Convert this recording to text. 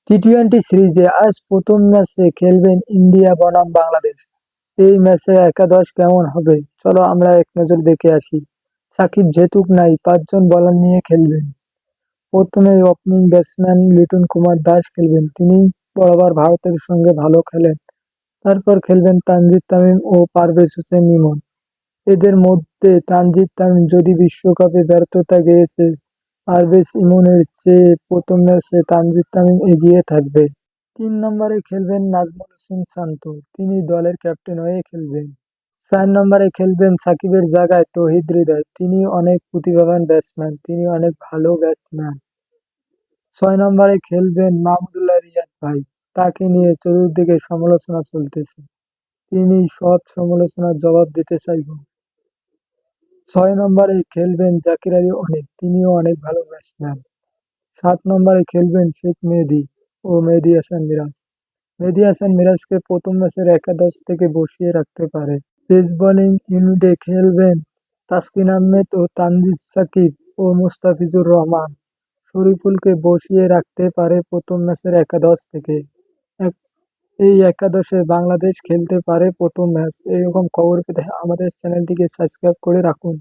T twenty সিরিজে আজ প্রথম ম্যাচে খেলবেন ইন্ডিয়া বনাম বাংলাদেশ। এই ম্যাচে একাদশ কেমন হবে চলো আমরা এক নজর দেখে আসি। সাকিব যেহেতু নাই, 5 জন বোলার নিয়ে খেলবেন। প্রথমে ওপেনিং ব্যাটসম্যান লিটন কুমার দাস খেলবেন, তিনি বরাবর ভারতের সঙ্গে ভালো খেলেন। তারপর খেলবেন তানজিদ তামিম ও পারভেজ হোসেন ইমন। এদের মধ্যে তানজিদ তামিম যদি বিশ্বকাপে ব্যর্থতা গেয়েছে, পারভেজ ইমনের চেয়ে প্রথম ম্যাচে তানজিদ তামিম এগিয়ে থাকবে। 3 নম্বরে খেলবেন নাজমুল হোসেন শান্ত, তিনি দলের ক্যাপ্টেন হয়ে খেলবেন। 4 নম্বরে খেলবেন সাকিবের জায়গায় তৌহিদ হৃদয়, তিনি অনেক প্রতিভাবান ব্যাটসম্যান, তিনি অনেক ভালো ব্যাটসম্যান। 6 নম্বরে খেলবেন মাহমুদুল্লাহ রিয়াদ ভাই, তাকে নিয়ে চতুর্দিকে সমালোচনা চলতেছে, তিনি সব সমালোচনার জবাব দিতে চাইব। 6 নম্বরে খেলবেন জাকির আলী অনেক, তিনিও অনেক ভালো ব্যাটসম্যান। 7 নম্বরে খেলবেন শেখ মেহেদী ও মেহেদী হাসান মিরাজ। মেহেদী হাসান মিরাজকে প্রথম ম্যাচের একাদশ থেকে বসিয়ে রাখতে পারে। পেস বোলিং ইউনিটে খেলবেন তাসকিন আহমেদ ও তানজিদ সাকিব ও মুস্তাফিজুর রহমান। শরীফুলকে বসিয়ে রাখতে পারে প্রথম ম্যাচের একাদশ থেকে। এক- এই একাদশে বাংলাদেশ খেলতে পারে প্রথম ম্যাচ। এরকম খবর পেতে আমাদের চ্যানেলটিকে সাবস্ক্রাইব করে রাখুন।